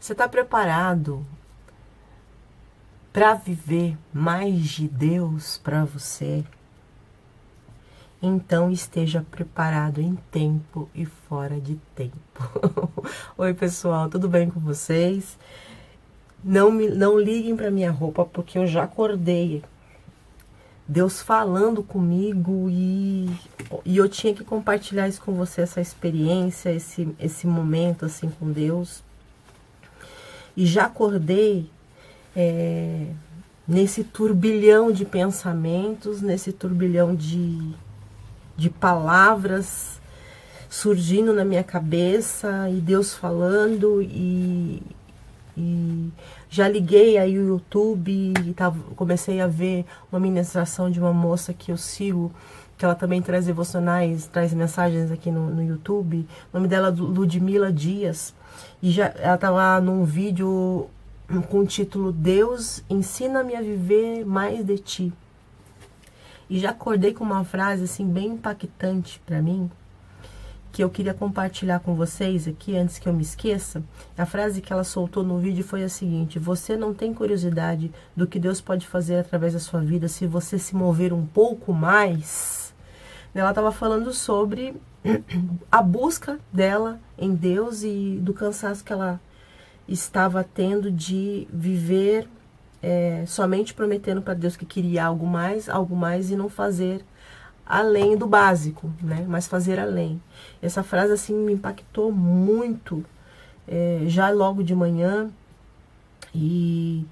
Você está preparado para viver mais de Deus para você? Então esteja preparado em tempo e fora de tempo. Oi pessoal, tudo bem com vocês? Não liguem para minha roupa porque eu já acordei. Deus falando comigo e eu tinha que compartilhar isso com você, essa experiência, esse momento assim com Deus. E já acordei nesse turbilhão de pensamentos, nesse turbilhão de palavras surgindo na minha cabeça e Deus falando e já liguei aí o YouTube e comecei a ver uma ministração de uma moça que eu sigo, que ela também traz devocionais, traz mensagens aqui no YouTube. O nome dela é Ludmila Dias. E ela estava num vídeo com o título Deus ensina-me a viver mais de ti. E já acordei com uma frase assim bem impactante para mim, que eu queria compartilhar com vocês aqui antes que eu me esqueça. A frase que ela soltou no vídeo foi a seguinte: você não tem curiosidade do que Deus pode fazer através da sua vida se você se mover um pouco mais? Ela estava falando sobre a busca dela em Deus e do cansaço que ela estava tendo de viver somente prometendo para Deus que queria algo mais e não fazer além do básico, né? Mas fazer além. Essa frase assim me impactou muito já logo de manhã. E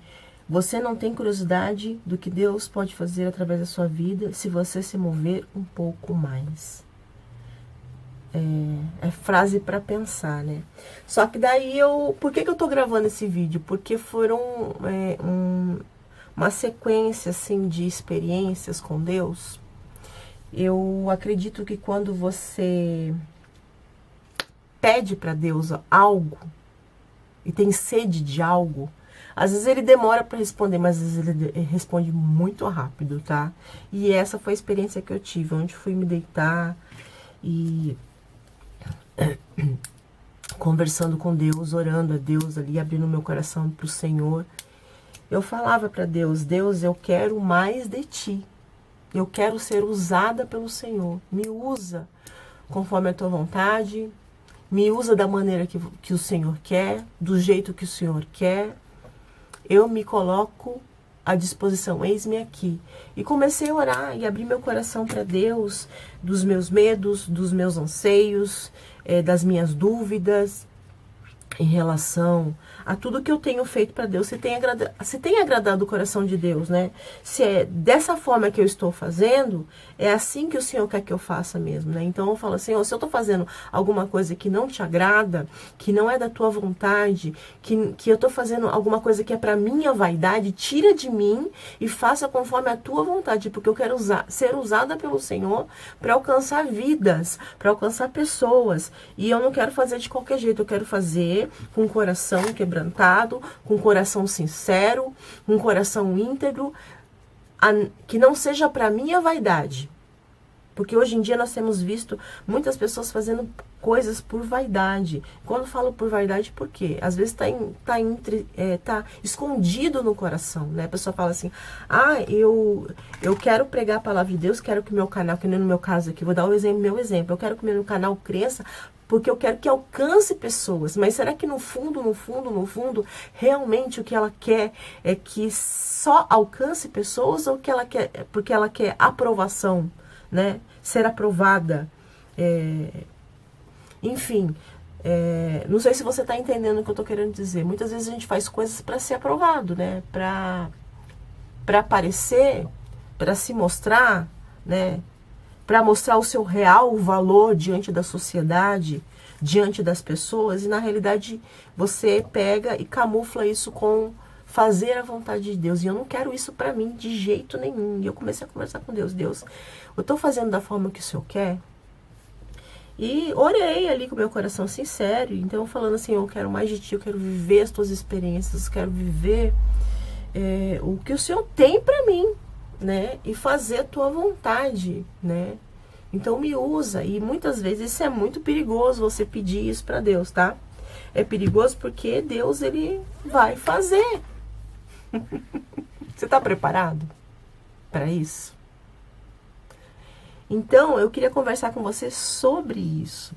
você não tem curiosidade do que Deus pode fazer através da sua vida se você se mover um pouco mais. É frase para pensar, né? Só que daí por que eu tô gravando esse vídeo? Porque foram uma sequência assim de experiências com Deus. Eu acredito que quando você pede para Deus algo e tem sede de algo, às vezes ele demora para responder, mas às vezes ele responde muito rápido, tá? E essa foi a experiência que eu tive, onde fui me deitar e conversando com Deus, orando a Deus ali, abrindo meu coração para o Senhor. Eu falava para Deus: Deus, eu quero mais de ti. Eu quero ser usada pelo Senhor. Me usa conforme a tua vontade. Me usa da maneira que o Senhor quer, do jeito que o Senhor quer. Eu me coloco à disposição, eis-me aqui. E comecei a orar e abrir meu coração para Deus, dos meus medos, dos meus anseios, das minhas dúvidas em relação a tudo que eu tenho feito para Deus, se tem agradado o coração de Deus, né? Se é dessa forma que eu estou fazendo, é assim que o Senhor quer que eu faça mesmo, né? Então eu falo assim: se eu estou fazendo alguma coisa que não te agrada, que não é da tua vontade, que eu estou fazendo alguma coisa que é para minha vaidade, tira de mim e faça conforme a tua vontade, porque eu quero ser usada pelo Senhor para alcançar vidas, para alcançar pessoas, e eu não quero fazer de qualquer jeito, eu quero fazer com o coração quebrantado, com o coração sincero, com o coração íntegro, que não seja para minha vaidade. Porque hoje em dia nós temos visto muitas pessoas fazendo coisas por vaidade. Quando falo por vaidade, por quê? Às vezes tá escondido no coração, né? A pessoa fala assim: eu quero pregar a palavra de Deus, quero que o meu canal, que nem no meu caso aqui, vou dar meu exemplo, eu quero que o meu canal cresça, porque eu quero que alcance pessoas. Mas será que no fundo, realmente o que ela quer é que só alcance pessoas, ou que ela quer, porque ela quer aprovação, né? Ser aprovada. Enfim, não sei se você está entendendo o que eu estou querendo dizer. Muitas vezes a gente faz coisas para ser aprovado, né? Para aparecer, para se mostrar, né? Para mostrar o seu real valor diante da sociedade, diante das pessoas, e na realidade você pega e camufla isso com fazer a vontade de Deus. E eu não quero isso para mim de jeito nenhum. E eu comecei a conversar com Deus: Deus, eu estou fazendo da forma que o Senhor quer? E orei ali com meu coração sincero, então falando assim: eu quero mais de ti, eu quero viver as tuas experiências, eu quero viver o que o Senhor tem para mim, né? E fazer a tua vontade, né? Então me usa. E muitas vezes isso é muito perigoso, você pedir isso para Deus, tá? É perigoso porque Deus, ele vai fazer. Você está preparado para isso? Então, eu queria conversar com você sobre isso.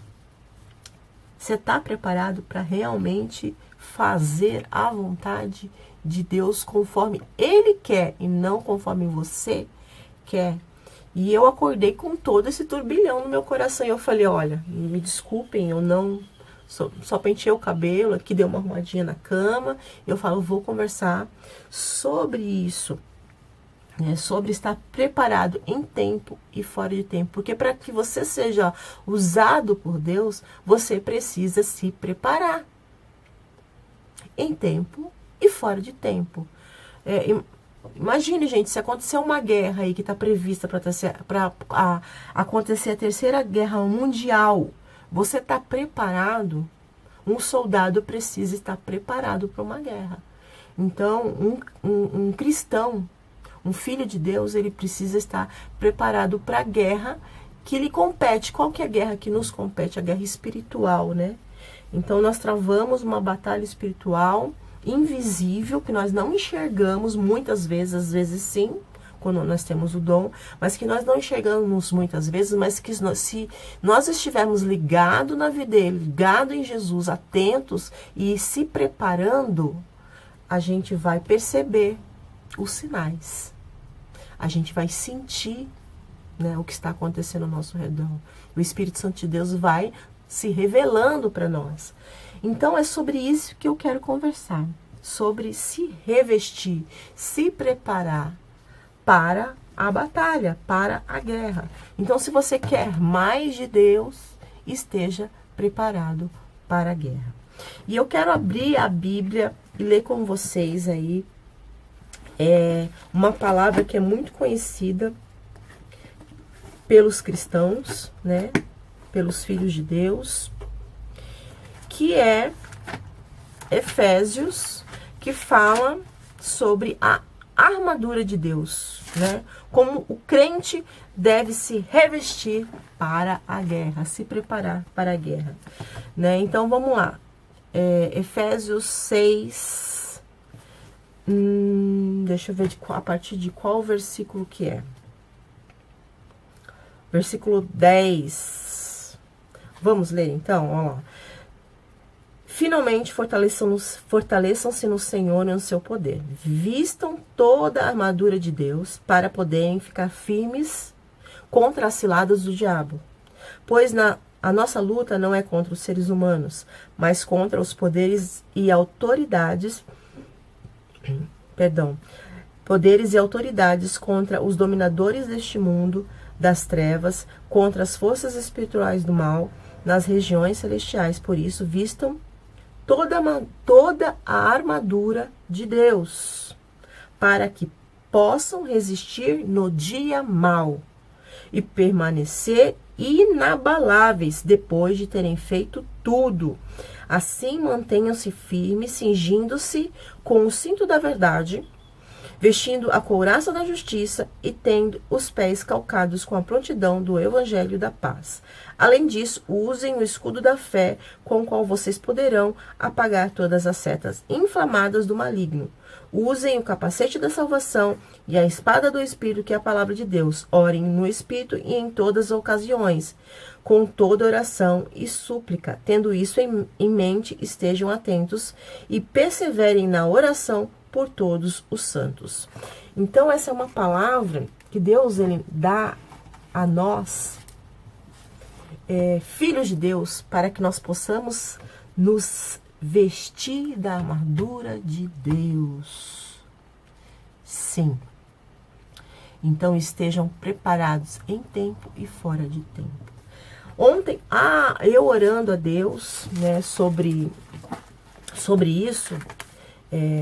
Você está preparado para realmente fazer a vontade de Deus conforme Ele quer e não conforme você quer? E eu acordei com todo esse turbilhão no meu coração e eu falei, olha, me desculpem, eu não... Só pentei o cabelo, aqui dei uma arrumadinha na cama. Eu falo, vou conversar sobre isso. Sobre estar preparado em tempo e fora de tempo. Porque para que você seja usado por Deus, você precisa se preparar. Em tempo e fora de tempo. Imagine, gente, se acontecer uma guerra aí que está prevista para acontecer a Terceira Guerra Mundial, você está preparado? Um soldado precisa estar preparado para uma guerra. Então, um cristão, um filho de Deus, ele precisa estar preparado para a guerra que lhe compete. Qual que é a guerra que nos compete? A guerra espiritual, né? Então, nós travamos uma batalha espiritual invisível, que nós não enxergamos muitas vezes, às vezes sim, quando nós temos o dom, mas que nós não enxergamos muitas vezes, mas que se nós estivermos ligados na vida dele, ligados em Jesus, atentos e se preparando, a gente vai perceber os sinais. A gente vai sentir, né, o que está acontecendo ao nosso redor. O Espírito Santo de Deus vai se revelando para nós. Então é sobre isso que eu quero conversar. Sobre se revestir, se preparar para a batalha, para a guerra. Então, se você quer mais de Deus, esteja preparado para a guerra. E eu quero abrir a Bíblia e ler com vocês aí uma palavra que é muito conhecida pelos cristãos, né? Pelos filhos de Deus, que é Efésios, que fala sobre a armadura de Deus, né? Como o crente deve se revestir para a guerra, se preparar para a guerra, né? Então vamos lá, Efésios 6, deixa eu ver a partir de qual versículo que é. Versículo 10. Vamos ler então, olha lá. Finalmente, fortaleçam-se no Senhor e no seu poder. Vistam toda a armadura de Deus para poderem ficar firmes contra as ciladas do diabo. Pois a nossa luta não é contra os seres humanos, mas contra os poderes e autoridades. Poderes e autoridades, contra os dominadores deste mundo das trevas, contra as forças espirituais do mal nas regiões celestiais. Por isso, vistam toda a armadura de Deus, para que possam resistir no dia mau e permanecer inabaláveis depois de terem feito tudo. Assim, mantenham-se firmes, cingindo-se com o cinto da verdade, vestindo a couraça da justiça e tendo os pés calcados com a prontidão do evangelho da paz. Além disso, usem o escudo da fé, com o qual vocês poderão apagar todas as setas inflamadas do maligno. Usem o capacete da salvação e a espada do Espírito, que é a palavra de Deus. Orem no Espírito e em todas as ocasiões, com toda oração e súplica. Tendo isso em mente, estejam atentos e perseverem na oração por todos os santos. Então, essa é uma palavra que Deus ele dá a nós, filhos de Deus, para que nós possamos nos vestir da armadura de Deus. Sim. Então, estejam preparados em tempo e fora de tempo. Ontem, eu orando a Deus, né, sobre isso.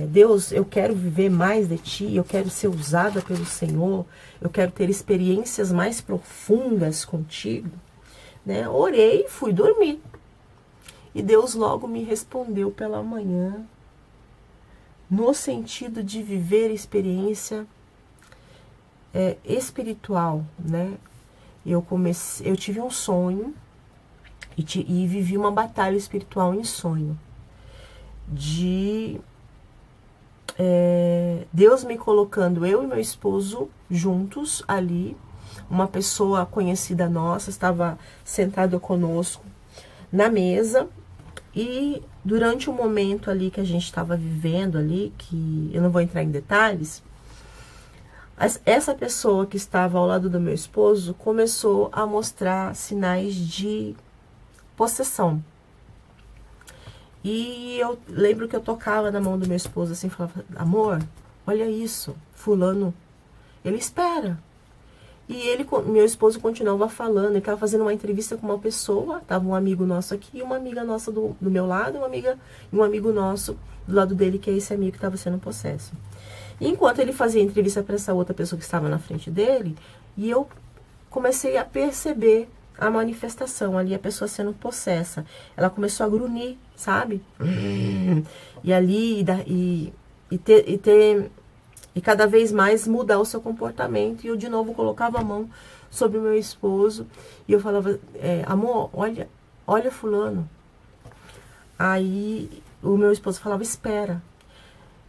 Deus, eu quero viver mais de Ti, eu quero ser usada pelo Senhor, eu quero ter experiências mais profundas contigo, né? Orei e fui dormir. E Deus logo me respondeu pela manhã, no sentido de viver experiência espiritual, né? Eu tive um sonho e vivi uma batalha espiritual em sonho. de Deus me colocando, eu e meu esposo juntos ali. Uma pessoa conhecida nossa estava sentada conosco na mesa, e durante o momento ali que a gente estava vivendo ali, que eu não vou entrar em detalhes, essa pessoa que estava ao lado do meu esposo começou a mostrar sinais de possessão. E eu lembro que eu tocava na mão do meu esposo assim, falava: amor, olha isso, fulano, ele espera. E meu esposo continuava falando, ele estava fazendo uma entrevista com uma pessoa, estava um amigo nosso aqui, e uma amiga nossa do meu lado, e um amigo nosso do lado dele, que é esse amigo que estava sendo possesso. E enquanto ele fazia a entrevista para essa outra pessoa que estava na frente dele, e eu comecei a perceber a manifestação ali, a pessoa sendo possessa. Ela começou a grunhir, sabe? E ali, e cada vez mais mudar o seu comportamento. E eu de novo colocava a mão sobre o meu esposo e eu falava: amor, olha fulano. Aí o meu esposo falava: espera.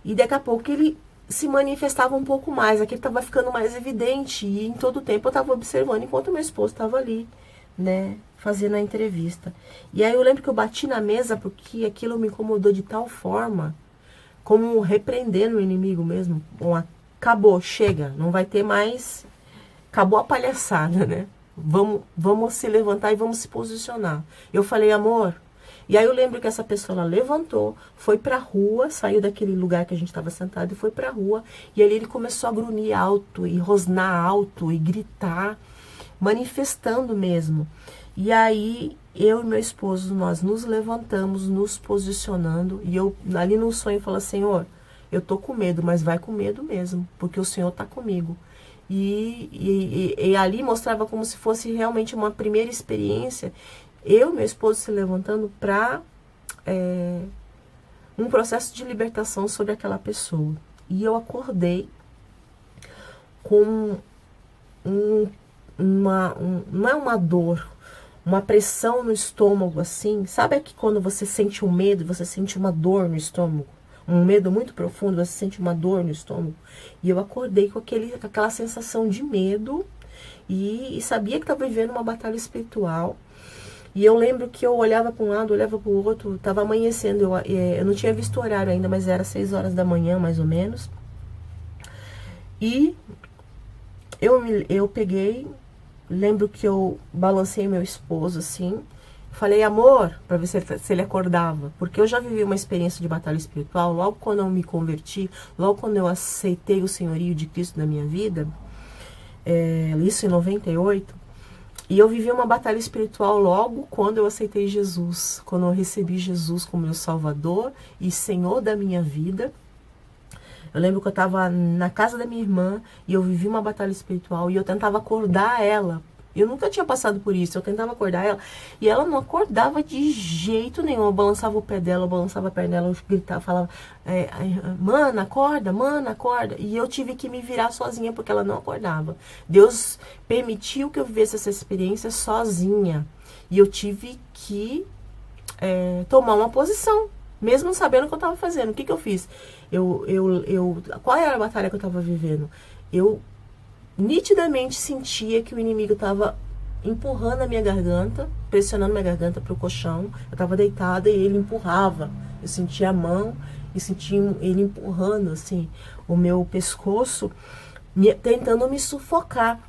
E daqui a pouco ele se manifestava um pouco mais, aquilo estava ficando mais evidente, e em todo o tempo eu estava observando enquanto meu esposo estava ali, né, fazendo a entrevista. E aí eu lembro que eu bati na mesa porque aquilo me incomodou de tal forma, como repreendendo o inimigo mesmo. Bom, acabou, chega, não vai ter mais, acabou a palhaçada, né? Vamos se levantar e vamos se posicionar. Eu falei: amor. E aí eu lembro que essa pessoa, ela levantou, foi pra rua, saiu daquele lugar que a gente estava sentado e foi pra rua. E ali ele começou a grunhir alto, e rosnar alto, e gritar, manifestando mesmo. E aí eu e meu esposo, nós nos levantamos, nos posicionando. E eu ali no sonho falo: Senhor, eu tô com medo, mas vai com medo mesmo, porque o Senhor tá comigo. E ali mostrava como se fosse realmente uma primeira experiência. Eu e meu esposo se levantando para um processo de libertação sobre aquela pessoa. E eu acordei com não é uma dor, uma pressão no estômago assim. Sabe que quando você sente um medo, você sente uma dor no estômago? Um medo muito profundo, você sente uma dor no estômago. E eu acordei com aquela sensação de medo e sabia que estava vivendo uma batalha espiritual. E eu lembro que eu olhava para um lado, olhava para o outro, estava amanhecendo, eu não tinha visto o horário ainda, mas era 6 horas da manhã, mais ou menos. E eu peguei, lembro que eu balancei meu esposo assim, falei: amor, para ver se ele acordava, porque eu já vivi uma experiência de batalha espiritual, logo quando eu me converti, logo quando eu aceitei o senhorio de Cristo na minha vida, isso em 98, e eu vivi uma batalha espiritual logo quando eu aceitei Jesus, quando eu recebi Jesus como meu Salvador e Senhor da minha vida. Eu lembro que eu estava na casa da minha irmã e eu vivi uma batalha espiritual e eu tentava acordar ela. Eu nunca tinha passado por isso, eu tentava acordar ela e ela não acordava de jeito nenhum. Eu balançava o pé dela, eu balançava a perna dela, eu gritava, falava: mana, acorda, mana, acorda. E eu tive que me virar sozinha porque ela não acordava. Deus permitiu que eu vivesse essa experiência sozinha e eu tive que tomar uma posição, mesmo sabendo o que eu estava fazendo. O que eu fiz? Qual era a batalha que eu estava vivendo? Eu nitidamente sentia que o inimigo estava empurrando a minha garganta, pressionando minha garganta para o colchão. Eu estava deitada e ele empurrava. Eu sentia a mão e sentia ele empurrando assim o meu pescoço, tentando me sufocar,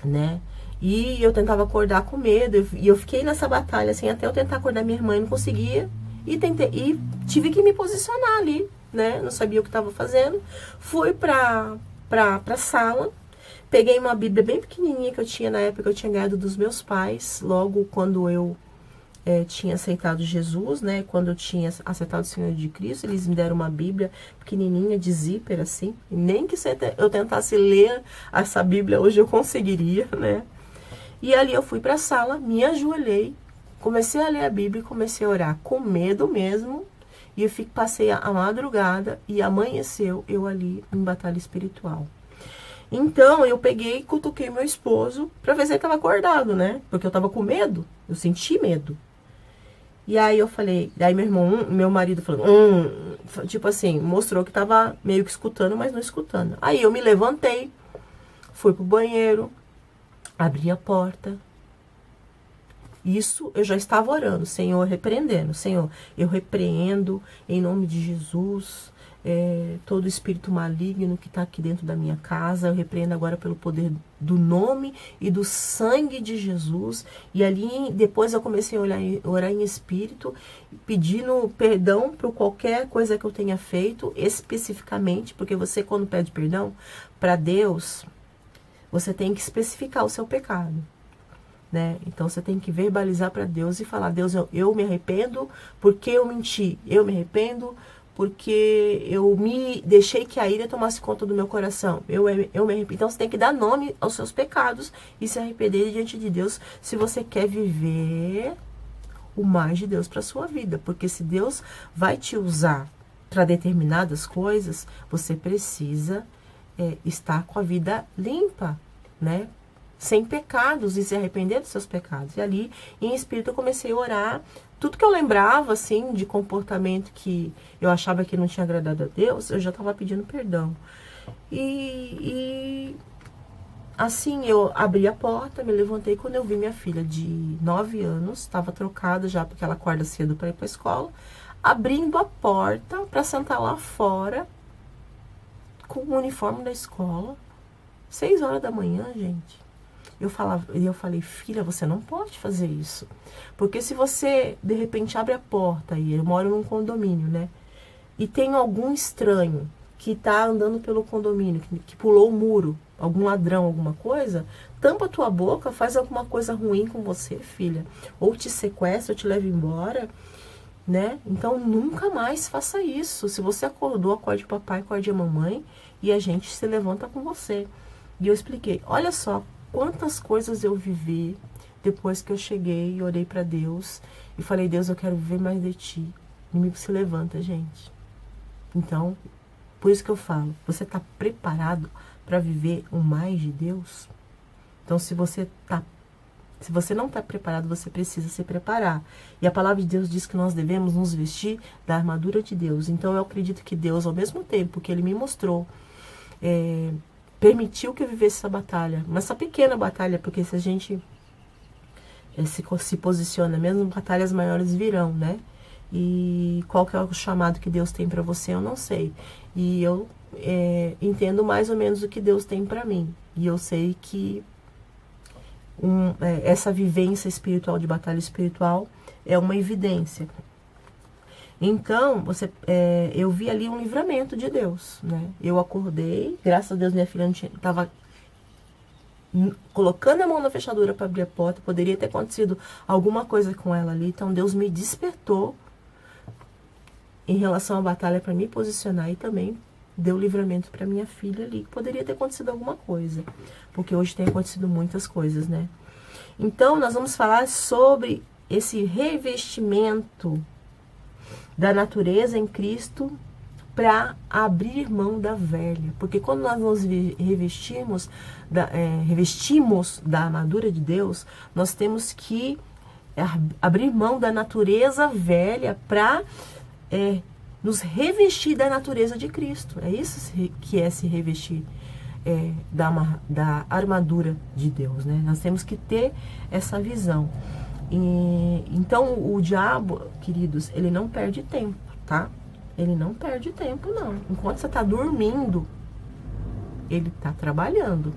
né? E eu tentava acordar com medo, e eu fiquei nessa batalha assim até eu tentar acordar minha irmã e não conseguia. E tive que me posicionar ali, né? Não sabia o que estava fazendo. Fui pra sala. Peguei uma Bíblia bem pequenininha que eu tinha na época, que eu tinha ganhado dos meus pais, logo quando eu tinha aceitado Jesus, né? Quando eu tinha aceitado o Senhor de Cristo, eles me deram uma Bíblia pequenininha de zíper, assim. E nem que eu tentasse ler essa Bíblia hoje eu conseguiria, né? E ali eu fui pra sala, me ajoelhei, comecei a ler a Bíblia e comecei a orar com medo mesmo. E eu passei a madrugada e amanheceu eu ali em batalha espiritual. Então, eu peguei e cutuquei meu esposo pra ver se ele tava acordado, né? Porque eu tava com medo, eu senti medo. E aí eu falei, daí meu marido falou, tipo assim, mostrou que tava meio que escutando, mas não escutando. Aí eu me levantei, fui pro banheiro, abri a porta. Isso eu já estava orando, Senhor, repreendendo. Senhor, eu repreendo em nome de Jesus todo espírito maligno que está aqui dentro da minha casa. Eu repreendo agora pelo poder do nome e do sangue de Jesus. E ali depois eu comecei a orar em espírito, pedindo perdão por qualquer coisa que eu tenha feito, especificamente, porque você, quando pede perdão para Deus, você tem que especificar o seu pecado. Né? Então você tem que verbalizar para Deus e falar, Deus, eu me arrependo porque eu menti, eu me arrependo porque eu me deixei que a ira tomasse conta do meu coração, eu me arrependo. Então você tem que dar nome aos seus pecados e se arrepender diante de Deus se você quer viver o mais de Deus para sua vida, porque se Deus vai te usar para determinadas coisas, você precisa estar com a vida limpa, né? Sem pecados e se arrepender dos seus pecados. E ali, em espírito, eu comecei a orar. Tudo que eu lembrava, assim, de comportamento que eu achava que não tinha agradado a Deus, eu já estava pedindo perdão. E assim, eu abri a porta, me levantei. Quando eu vi minha filha de 9 anos, estava trocada já, porque ela acorda cedo para ir para a escola, abrindo a porta para sentar lá fora, com o uniforme da escola. 6 horas da manhã, gente. Eu falei, filha, você não pode fazer isso. Porque se você, de repente, abre a porta, e eu moro num condomínio, né? E tem algum estranho que tá andando pelo condomínio, que pulou o muro, algum ladrão, alguma coisa, tampa a tua boca, faz alguma coisa ruim com você, filha. Ou te sequestra, ou te leva embora, né? Então, nunca mais faça isso. Se você acordou, acorde o papai, acorde a mamãe, e a gente se levanta com você. E eu expliquei, olha só, quantas coisas eu vivi depois que eu cheguei e orei para Deus e falei, Deus, eu quero viver mais de ti. O inimigo se levanta, gente. Então, por isso que eu falo, você está preparado para viver o mais de Deus? Então, se você não está preparado, você precisa se preparar. E a palavra de Deus diz que nós devemos nos vestir da armadura de Deus. Então, eu acredito que Deus, ao mesmo tempo que Ele me mostrou, permitiu que eu vivesse essa batalha, mas essa pequena batalha, porque se a gente se posiciona, mesmo batalhas maiores virão, né? E qual que é o chamado que Deus tem para você, eu não sei. E eu entendo mais ou menos o que Deus tem para mim. E eu sei que essa vivência espiritual, de batalha espiritual, é uma evidência. Então, eu vi ali um livramento de Deus, né? Eu acordei, graças a Deus minha filha estava colocando a mão na fechadura para abrir a porta, poderia ter acontecido alguma coisa com ela ali, então Deus me despertou em relação à batalha para me posicionar e também deu livramento para minha filha ali, que poderia ter acontecido alguma coisa, porque hoje tem acontecido muitas coisas, né? Então, nós vamos falar sobre esse revestimento da natureza em Cristo para abrir mão da velha. Porque quando nós nos revestimos da armadura de Deus, nós temos que abrir mão da natureza velha para nos revestir da natureza de Cristo. É isso que é se revestir da armadura de Deus, né? Nós temos que ter essa visão. Então, o diabo, queridos, ele não perde tempo, tá? Ele não perde tempo, não. Enquanto você tá dormindo, ele tá trabalhando.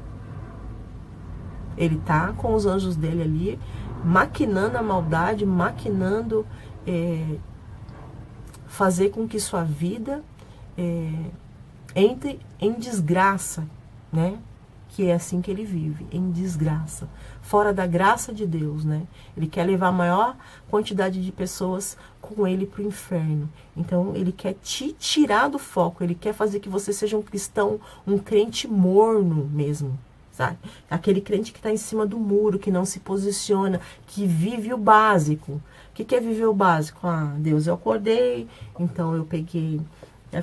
Ele tá com os anjos dele ali, maquinando a maldade, maquinando fazer com que sua vida entre em desgraça, né? Que é assim que ele vive, em desgraça, fora da graça de Deus, né? Ele quer levar a maior quantidade de pessoas com ele para o inferno. Então, ele quer te tirar do foco, ele quer fazer que você seja um cristão, um crente morno mesmo, sabe? Aquele crente que está em cima do muro, que não se posiciona, que vive o básico. O que é viver o básico? Ah, Deus, eu acordei, então eu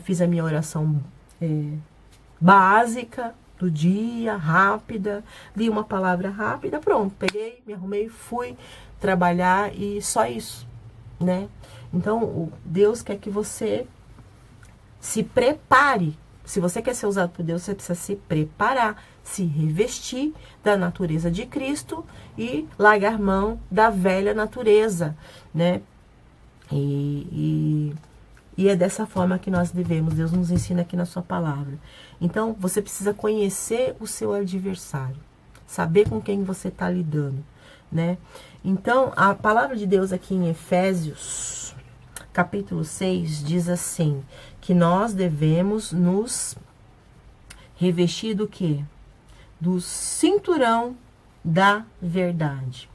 fiz a minha oração básica do dia, rápida, li uma palavra rápida, pronto, peguei, me arrumei, fui trabalhar e só isso. né? Então, Deus quer que você se prepare. Se você quer ser usado por Deus, você precisa se preparar, se revestir da natureza de Cristo e largar mão da velha natureza, né? E é dessa forma que nós devemos. Deus nos ensina aqui na sua palavra. Então, você precisa conhecer o seu adversário, saber com quem você está lidando, né? Então, a palavra de Deus aqui em Efésios, capítulo 6, diz assim, que nós devemos nos revestir do quê? Do cinturão da verdade.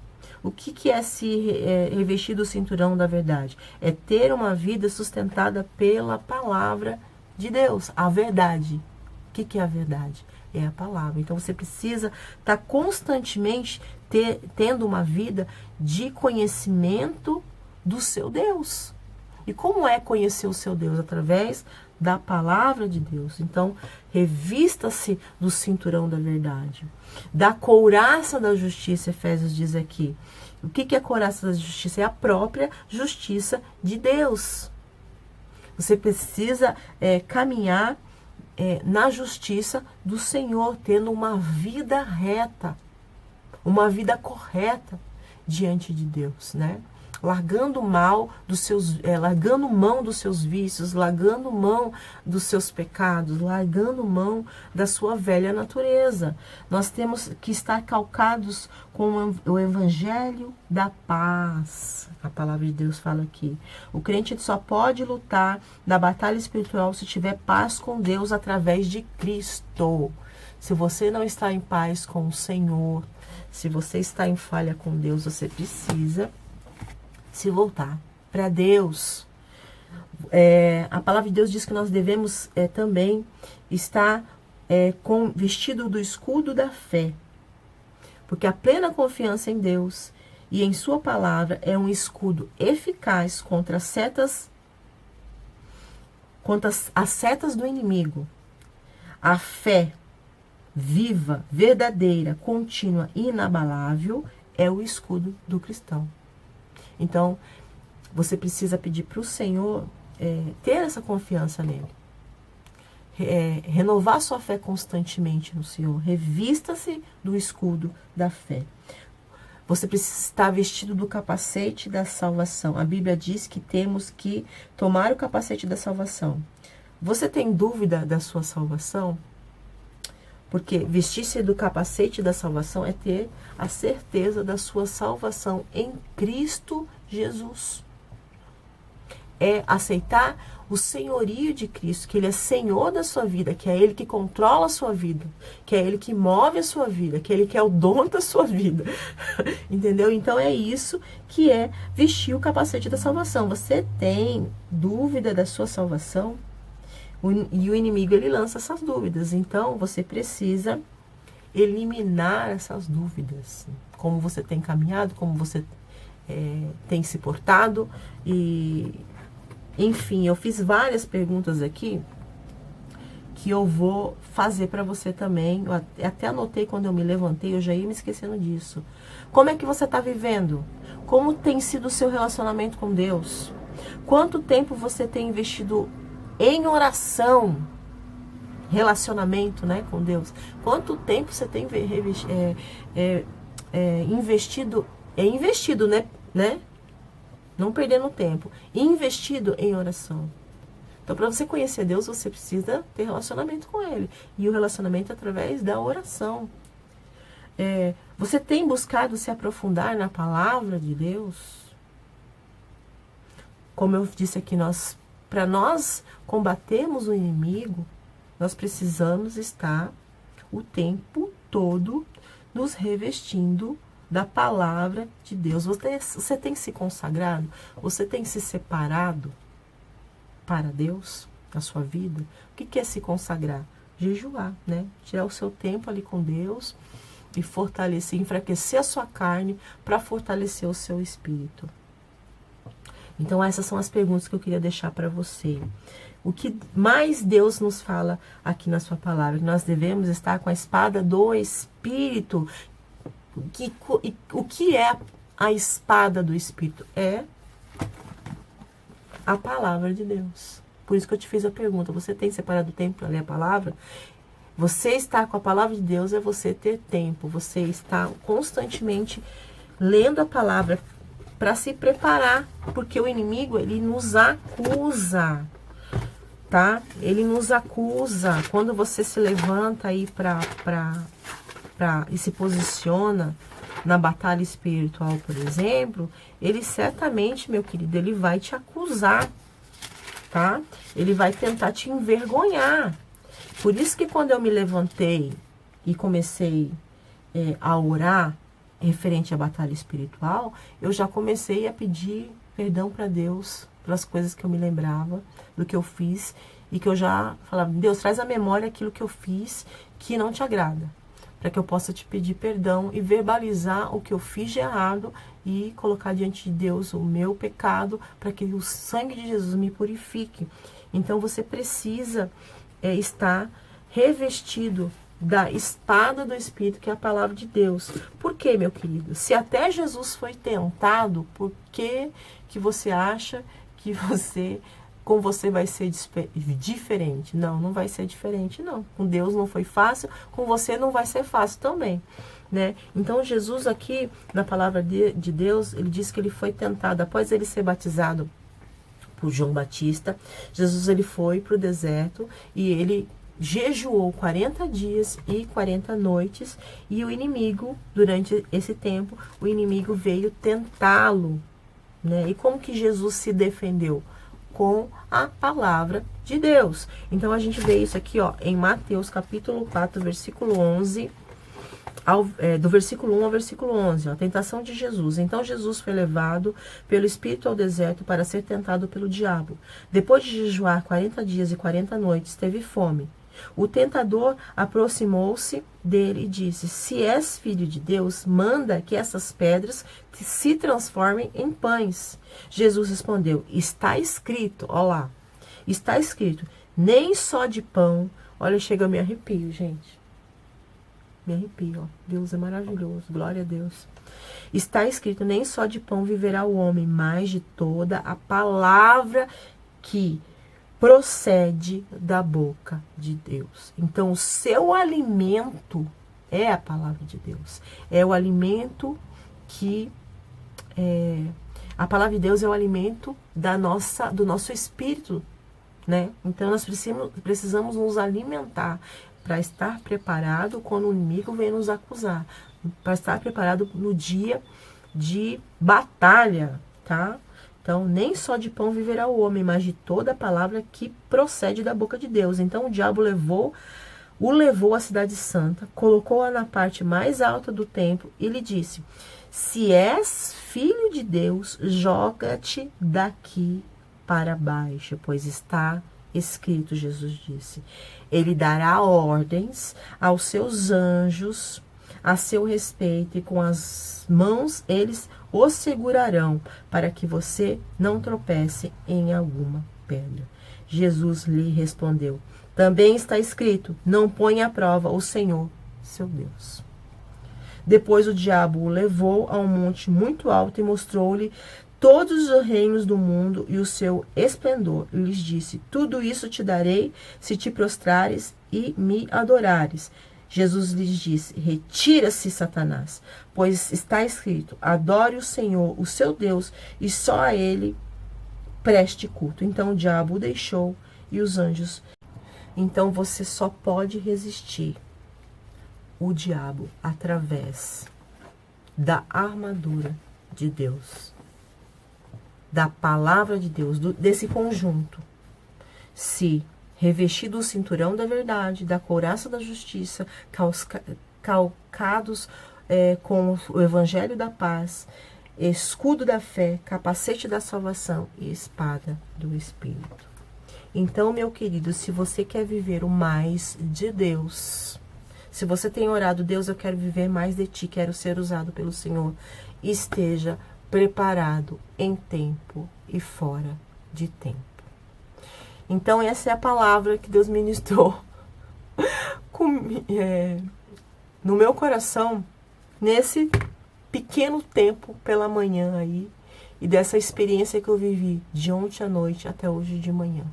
O que é se revestir do cinturão da verdade? É ter uma vida sustentada pela palavra de Deus, a verdade. O que é a verdade? É a palavra. Então você precisa estar constantemente tendo uma vida de conhecimento do seu Deus. E como é conhecer o seu Deus? Através da palavra de Deus. Então, revista-se do cinturão da verdade. Da couraça da justiça, Efésios diz aqui. O que é a couraça da justiça? É a própria justiça de Deus. Você precisa caminhar na justiça do Senhor, tendo uma vida reta, uma vida correta diante de Deus, né? Largando mão dos seus vícios, largando mão dos seus pecados, largando mão da sua velha natureza. Nós temos que estar calcados com o evangelho da paz. A palavra de Deus fala aqui. O crente só pode lutar na batalha espiritual se tiver paz com Deus através de Cristo. Se você não está em paz com o Senhor, se você está em falha com Deus, você precisa se voltar para Deus. A palavra de Deus diz que nós devemos também estar vestido do escudo da fé, porque a plena confiança em Deus e em sua palavra é um escudo eficaz contra as setas do inimigo. A fé viva, verdadeira, contínua e inabalável é o escudo do cristão. Então, você precisa pedir para o Senhor ter essa confiança nele. Renovar sua fé constantemente no Senhor. Revista-se do escudo da fé. Você precisa estar vestido do capacete da salvação. A Bíblia diz que temos que tomar o capacete da salvação. Você tem dúvida da sua salvação? Porque vestir-se do capacete da salvação é ter a certeza da sua salvação em Cristo Jesus. É aceitar o senhorio de Cristo, que Ele é Senhor da sua vida, que é Ele que controla a sua vida, que é Ele que move a sua vida, que é Ele que é o dono da sua vida. Entendeu? Então é isso que é vestir o capacete da salvação. Você tem dúvida da sua salvação? E o inimigo, ele lança essas dúvidas. Então, você precisa eliminar essas dúvidas. Como você tem caminhado, como você tem se portado. E, enfim, eu fiz várias perguntas aqui que eu vou fazer para você também. Eu até anotei quando eu me levantei, eu já ia me esquecendo disso. Como é que você está vivendo? Como tem sido o seu relacionamento com Deus? Quanto tempo você tem investido em oração, relacionamento, né, com Deus? Quanto tempo você tem investido, né? Não perdendo tempo, investido em oração. Então, para você conhecer Deus, você precisa ter relacionamento com Ele. E o relacionamento é através da oração. Você tem buscado se aprofundar na palavra de Deus? Como eu disse aqui, para nós combatermos o inimigo, nós precisamos estar o tempo todo nos revestindo da palavra de Deus. Você tem se consagrado? Você tem se separado para Deus na sua vida? O que é se consagrar? Jejuar, né? Tirar o seu tempo ali com Deus e fortalecer, enfraquecer a sua carne para fortalecer o seu espírito. Então, essas são as perguntas que eu queria deixar para você. O que mais Deus nos fala aqui na sua palavra? Que nós devemos estar com a espada do Espírito. O que é a espada do Espírito? É a palavra de Deus. Por isso que eu te fiz a pergunta, você tem separado tempo para ler a palavra? Você estar com a palavra de Deus é você ter tempo, você está constantemente lendo a palavra para se preparar, porque o inimigo, ele nos acusa, tá? Ele nos acusa. Quando você se levanta aí e se posiciona na batalha espiritual, por exemplo, ele certamente, meu querido, ele vai te acusar, tá? Ele vai tentar te envergonhar. Por isso que quando eu me levantei e comecei a orar referente à batalha espiritual, eu já comecei a pedir perdão para Deus pelas coisas que eu me lembrava, do que eu fiz, e que eu já falava, Deus, traz à memória aquilo que eu fiz que não te agrada, para que eu possa te pedir perdão e verbalizar o que eu fiz de errado e colocar diante de Deus o meu pecado, para que o sangue de Jesus me purifique. Então você precisa estar revestido da espada do Espírito, que é a palavra de Deus. Por quê, meu querido? Se até Jesus foi tentado, por que você acha que com você vai ser diferente? Não, não vai ser diferente, não. Com Deus não foi fácil, com você não vai ser fácil também, né? Então Jesus aqui, na palavra de Deus, ele diz que ele foi tentado, após ele ser batizado por João Batista, Jesus ele foi para o deserto e ele jejuou 40 dias e 40 noites, e o inimigo, durante esse tempo, o inimigo veio tentá-lo, né? E como que Jesus se defendeu? Com a palavra de Deus. Então a gente vê isso aqui, ó, em Mateus capítulo 4, versículo 11, do versículo 1 ao versículo 11, ó, a tentação de Jesus. Então Jesus foi levado pelo Espírito ao deserto para ser tentado pelo diabo. Depois de jejuar 40 dias e 40 noites, teve fome. O tentador aproximou-se dele e disse, se és filho de Deus, manda que essas pedras se transformem em pães. Jesus respondeu, está escrito, ó lá, está escrito, nem só de pão, olha, chega, eu me arrepio, gente. Me arrepio, ó. Deus é maravilhoso, glória a Deus. Está escrito, nem só de pão viverá o homem, mas de toda a palavra que procede da boca de Deus. Então, o seu alimento é a palavra de Deus. É o alimento que... a palavra de Deus é o alimento do nosso espírito, né? Então, nós precisamos nos alimentar para estar preparado quando o inimigo vem nos acusar. Para estar preparado no dia de batalha, tá? Então, nem só de pão viverá o homem, mas de toda a palavra que procede da boca de Deus. Então, o diabo o levou à cidade santa, colocou-a na parte mais alta do templo e lhe disse, se és filho de Deus, joga-te daqui para baixo, pois está escrito, Jesus disse, ele dará ordens aos seus anjos a seu respeito, e com as mãos eles o segurarão, para que você não tropece em alguma pedra. Jesus lhe respondeu, também está escrito, não ponha à prova o Senhor, seu Deus. Depois o diabo o levou a um monte muito alto e mostrou-lhe todos os reinos do mundo e o seu esplendor. E lhes disse, tudo isso te darei se te prostrares e me adorares. Jesus lhes disse, retira-se, Satanás, pois está escrito, adore o Senhor, o seu Deus, e só a ele preste culto. Então o diabo o deixou e os anjos. Então você só pode resistir o diabo através da armadura de Deus, da palavra de Deus, desse conjunto. Se revestido o cinturão da verdade, da couraça da justiça, calcados com o evangelho da paz, escudo da fé, capacete da salvação e espada do Espírito. Então, meu querido, se você quer viver o mais de Deus, se você tem orado, Deus, eu quero viver mais de ti, quero ser usado pelo Senhor, esteja preparado em tempo e fora de tempo. Então, essa é a palavra que Deus ministrou no meu coração, nesse pequeno tempo pela manhã aí, e dessa experiência que eu vivi de ontem à noite até hoje de manhã.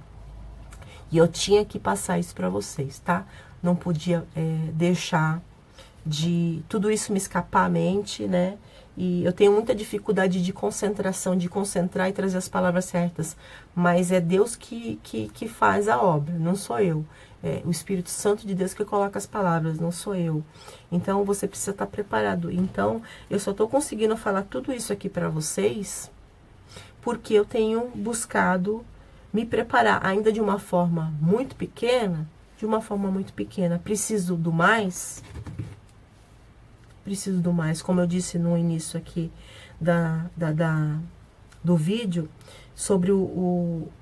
E eu tinha que passar isso para vocês, tá? Não podia deixar de tudo isso me escapar à mente, né? E eu tenho muita dificuldade de concentração, de concentrar e trazer as palavras certas. Mas é Deus que faz a obra, não sou eu. É o Espírito Santo de Deus que coloca as palavras, não sou eu. Então, você precisa estar preparado. Então, eu só estou conseguindo falar tudo isso aqui para vocês porque eu tenho buscado me preparar ainda de uma forma muito pequena, Preciso do mais? Preciso do mais, como eu disse no início aqui do vídeo, sobre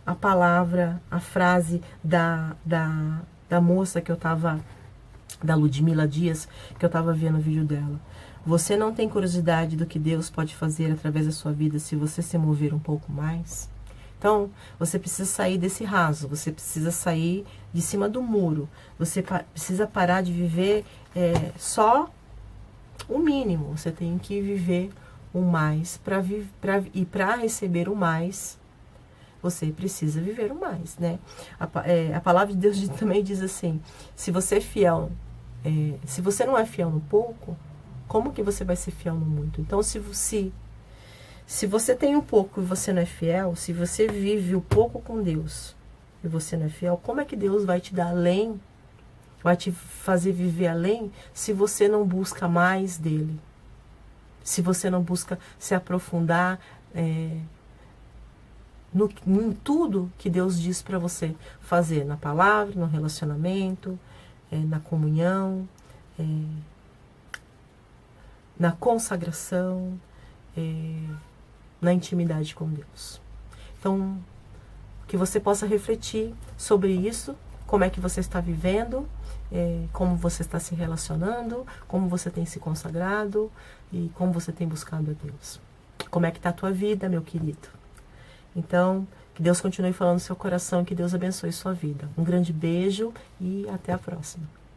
a palavra, a frase da moça que eu tava, da Ludmila Dias, que eu tava vendo o vídeo dela. Você não tem curiosidade do que Deus pode fazer através da sua vida se você se mover um pouco mais? Então, você precisa sair desse raso, você precisa sair de cima do muro, você precisa parar de viver só o mínimo, você tem que viver o mais, e para receber o mais, você precisa viver o mais, né? A palavra de Deus também diz assim, se você é fiel, se você não é fiel no pouco, como que você vai ser fiel no muito? Então, se você tem um pouco e você não é fiel, se você vive o pouco com Deus e você não é fiel, como é que Deus vai te dar além, vai te fazer viver além, se você não busca mais dele? Se você não busca se aprofundar em tudo que Deus diz para você fazer, na palavra, no relacionamento, na comunhão, na consagração, na intimidade com Deus. Então, que você possa refletir sobre isso, como é que você está vivendo, como você está se relacionando, como você tem se consagrado e como você tem buscado a Deus. Como é que está a tua vida, meu querido? Então, que Deus continue falando no seu coração, que Deus abençoe sua vida. Um grande beijo e até a próxima.